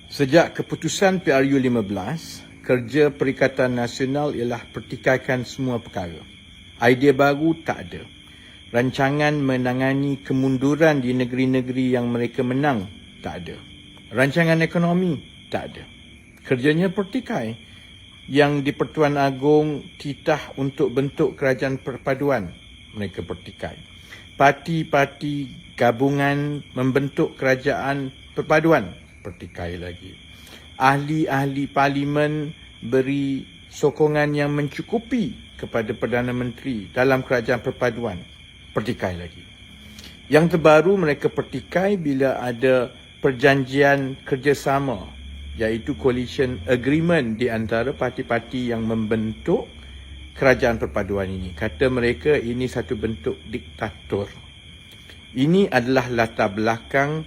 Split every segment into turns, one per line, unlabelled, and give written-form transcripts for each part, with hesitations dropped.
Sejak keputusan PRU 15, kerja Perikatan Nasional ialah pertikaikan semua perkara. Idea baru tak ada. Rancangan menangani kemunduran di negeri-negeri yang mereka menang tak ada. Rancangan ekonomi tak ada. Kerjanya pertikai yang di Pertuan Agong titah untuk bentuk kerajaan perpaduan, mereka pertikai. Parti-parti gabungan membentuk kerajaan perpaduan, pertikai lagi. Ahli-ahli parlimen beri sokongan yang mencukupi kepada Perdana Menteri dalam kerajaan perpaduan, pertikai lagi. Yang terbaru mereka pertikai bila ada perjanjian kerjasama, iaitu coalition agreement di antara parti-parti yang membentuk kerajaan perpaduan ini. Kata mereka ini satu bentuk diktator. Ini adalah latar belakang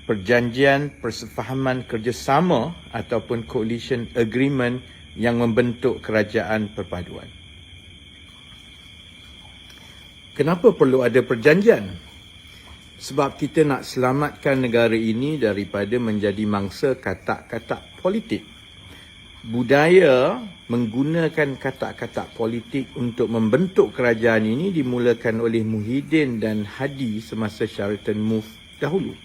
perjanjian persefahaman kerjasama ataupun coalition agreement yang membentuk kerajaan perpaduan. Kenapa perlu ada perjanjian? Sebab kita nak selamatkan negara ini daripada menjadi mangsa katak-katak politik. Budaya menggunakan katak-katak politik untuk membentuk kerajaan ini dimulakan oleh Muhyiddin dan Hadi semasa Sheraton Move dahulu.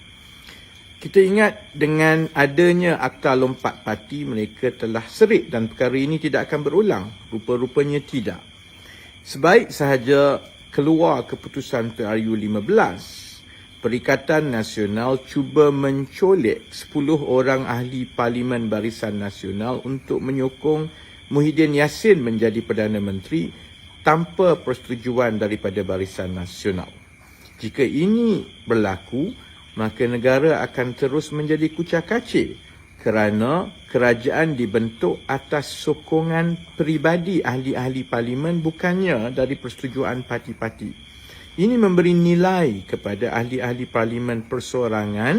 Kita ingat dengan adanya Akta Lompat Parti, mereka telah serik dan perkara ini tidak akan berulang. Rupa-rupanya tidak. Sebaik sahaja keluar keputusan PRU 15, Perikatan Nasional cuba mencolek 10 orang ahli Parlimen Barisan Nasional untuk menyokong Muhyiddin Yassin menjadi Perdana Menteri tanpa persetujuan daripada Barisan Nasional. Jika ini berlaku, maka negara akan terus menjadi kucak-kacir kerana kerajaan dibentuk atas sokongan peribadi ahli-ahli parlimen bukannya dari persetujuan parti-parti. Ini memberi nilai kepada ahli-ahli parlimen perseorangan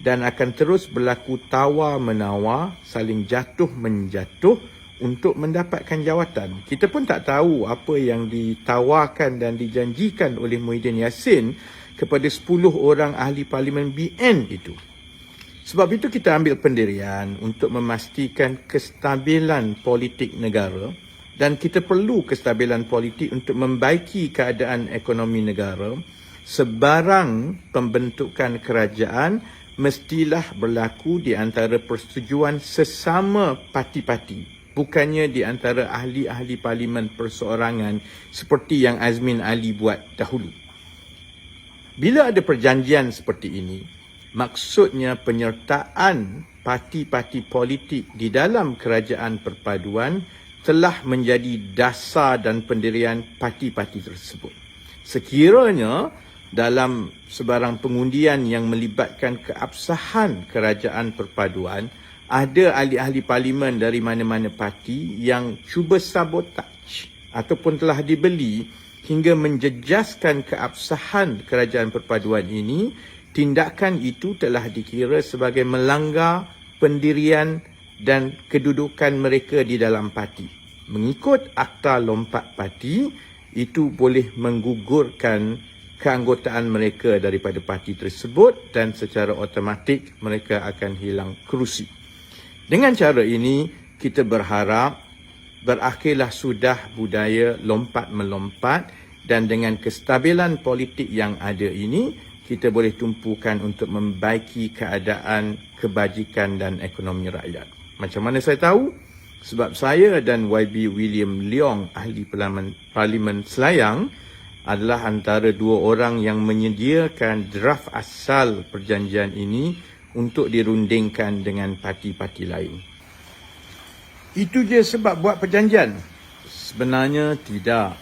dan akan terus berlaku tawar-menawar, saling jatuh-menjatuh untuk mendapatkan jawatan. Kita pun tak tahu apa yang ditawarkan dan dijanjikan oleh Muhyiddin Yassin kepada 10 orang ahli parlimen BN itu. Sebab itu kita ambil pendirian untuk memastikan kestabilan politik negara. Dan kita perlu kestabilan politik untuk membaiki keadaan ekonomi negara. Sebarang pembentukan kerajaan mestilah berlaku di antara persetujuan sesama parti-parti. Bukannya di antara ahli-ahli parlimen perseorangan seperti yang Azmin Ali buat dahulu. Bila ada perjanjian seperti ini, maksudnya penyertaan parti-parti politik di dalam kerajaan perpaduan telah menjadi dasar dan pendirian parti-parti tersebut. Sekiranya dalam sebarang pengundian yang melibatkan keabsahan kerajaan perpaduan, ada ahli-ahli parlimen dari mana-mana parti yang cuba sabotaj ataupun telah dibeli hingga menjejaskan keabsahan kerajaan perpaduan ini, tindakan itu telah dikira sebagai melanggar pendirian dan kedudukan mereka di dalam parti. Mengikut Akta Lompat Parti, itu boleh menggugurkan keanggotaan mereka daripada parti tersebut dan secara automatik mereka akan hilang kerusi. Dengan cara ini, kita berharap berakhirlah sudah budaya lompat-melompat dan dengan kestabilan politik yang ada ini, kita boleh tumpukan untuk membaiki keadaan kebajikan dan ekonomi rakyat. Macam mana saya tahu? Sebab saya dan YB William Leong, ahli Parlimen Selayang, adalah antara 2 orang yang menyediakan draft asal perjanjian ini untuk dirundingkan dengan parti-parti lain. Itu je sebab buat perjanjian? Sebenarnya tidak.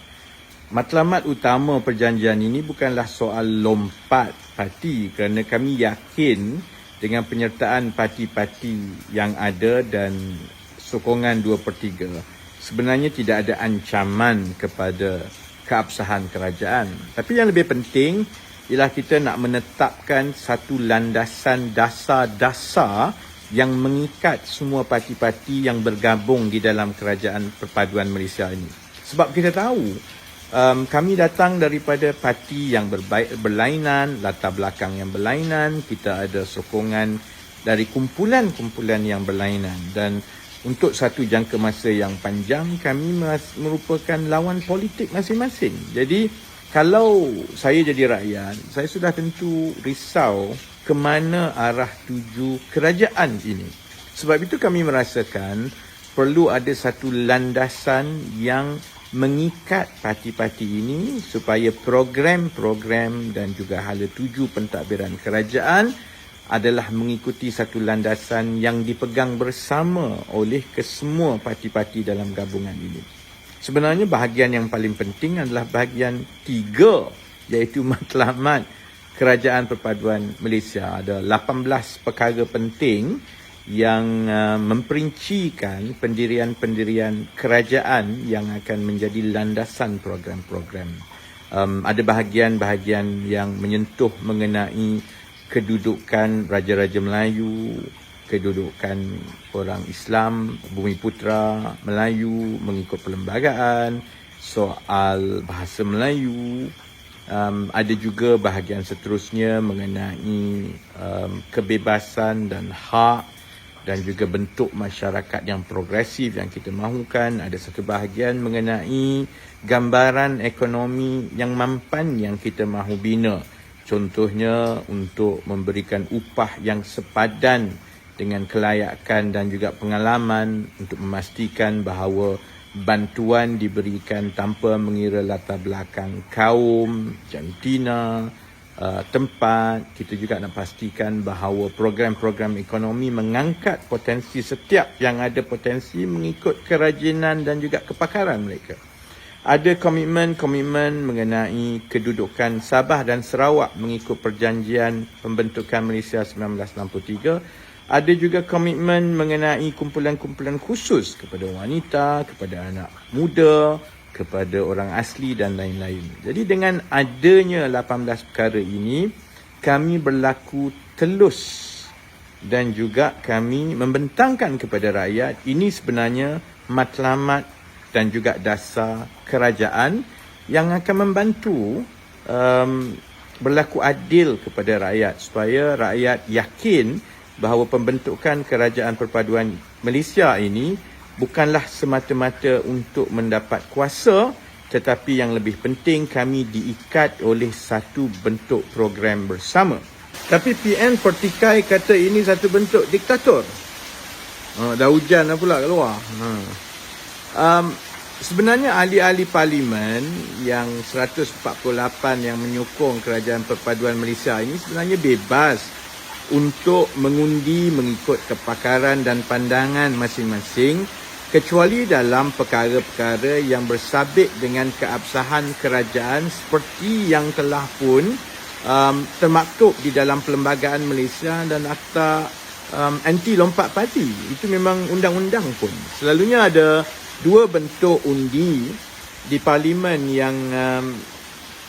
Matlamat utama perjanjian ini bukanlah soal lompat parti kerana kami yakin dengan penyertaan parti-parti yang ada dan sokongan 2/3, sebenarnya tidak ada ancaman kepada keabsahan kerajaan. Tapi yang lebih penting ialah kita nak menetapkan satu landasan dasar-dasar yang mengikat semua parti-parti yang bergabung di dalam kerajaan perpaduan Malaysia ini. Sebab kita tahu kami datang daripada parti yang berlainan, latar belakang yang berlainan, kita ada sokongan dari kumpulan-kumpulan yang berlainan, dan untuk satu jangka masa yang panjang kami merupakan lawan politik masing-masing. Jadi kalau saya jadi rakyat, saya sudah tentu risau ke mana arah tuju kerajaan ini. Sebab itu kami merasakan perlu ada satu landasan yang mengikat parti-parti ini supaya program-program dan juga hala tuju pentadbiran kerajaan adalah mengikuti satu landasan yang dipegang bersama oleh kesemua parti-parti dalam gabungan ini. Sebenarnya bahagian yang paling penting adalah bahagian 3, iaitu matlamat Kerajaan Perpaduan Malaysia. Ada 18 perkara penting yang memperincikan pendirian-pendirian kerajaan yang akan menjadi landasan program-program. Ada bahagian-bahagian yang menyentuh mengenai kedudukan Raja-Raja Melayu, kedudukan orang Islam, Bumiputera Melayu mengikut perlembagaan, soal bahasa Melayu. Ada juga bahagian seterusnya mengenai kebebasan dan hak dan juga bentuk masyarakat yang progresif yang kita mahukan. Ada satu bahagian mengenai gambaran ekonomi yang mampan yang kita mahu bina. Contohnya untuk memberikan upah yang sepadan dengan kelayakan dan juga pengalaman, untuk memastikan bahawa bantuan diberikan tanpa mengira latar belakang kaum, jantina, tempat. Kita juga nak pastikan bahawa program-program ekonomi mengangkat potensi setiap yang ada potensi mengikut kerajinan dan juga kepakaran mereka. Ada komitmen mengenai kedudukan Sabah dan Sarawak mengikut perjanjian pembentukan Malaysia 1963. Ada juga komitmen mengenai kumpulan-kumpulan khusus kepada wanita, kepada anak muda, kepada orang asli dan lain-lain. Jadi dengan adanya 18 perkara ini, kami berlaku telus dan juga kami membentangkan kepada rakyat ini sebenarnya matlamat dan juga dasar kerajaan yang akan membantu berlaku adil kepada rakyat, supaya rakyat yakin bahawa pembentukan Kerajaan Perpaduan Malaysia ini bukanlah semata-mata untuk mendapat kuasa, tetapi yang lebih penting kami diikat oleh satu bentuk program bersama. Tapi PN Pertikai kata ini satu bentuk diktator. Dah hujan dah pula kat luar. Sebenarnya ahli-ahli parlimen yang 148 yang menyokong Kerajaan Perpaduan Malaysia ini sebenarnya bebas untuk mengundi mengikut kepakaran dan pandangan masing-masing, kecuali dalam perkara-perkara yang bersabit dengan keabsahan kerajaan seperti yang telah pun termaktub di dalam Perlembagaan Malaysia dan Akta Anti Lompat Parti. Itu memang undang-undang pun. Selalunya ada dua bentuk undi di parlimen yang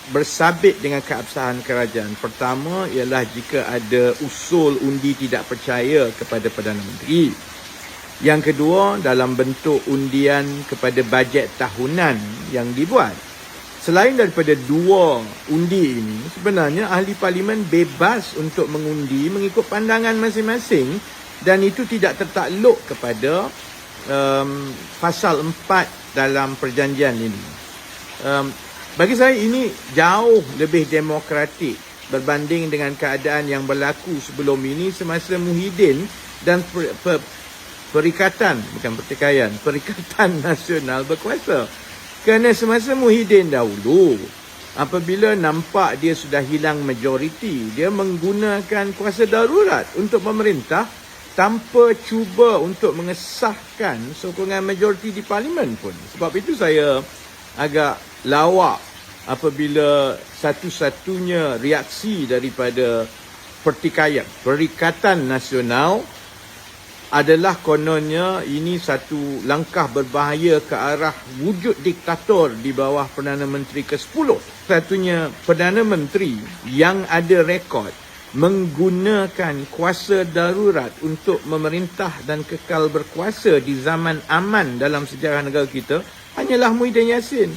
bersabit dengan keabsahan kerajaan. Pertama ialah jika ada usul undi tidak percaya kepada Perdana Menteri. Yang kedua dalam bentuk undian kepada bajet tahunan yang dibuat. Selain daripada dua undi ini, sebenarnya ahli parlimen bebas untuk mengundi mengikut pandangan masing-masing, dan itu tidak tertakluk kepada pasal 4 dalam perjanjian ini. Bagi saya ini jauh lebih demokratik berbanding dengan keadaan yang berlaku sebelum ini semasa Muhyiddin dan Perikatan Nasional berkuasa. Kerana semasa Muhyiddin dahulu, apabila nampak dia sudah hilang majoriti, dia menggunakan kuasa darurat untuk memerintah tanpa cuba untuk mengesahkan sokongan majoriti di parlimen pun. Sebab itu saya agak lawak apabila satu-satunya reaksi daripada Perikatan Nasional adalah kononnya ini satu langkah berbahaya ke arah wujud diktator di bawah Perdana Menteri ke-10. Satunya Perdana Menteri yang ada rekod menggunakan kuasa darurat untuk memerintah dan kekal berkuasa di zaman aman dalam sejarah negara kita hanyalah Muhyiddin Yassin.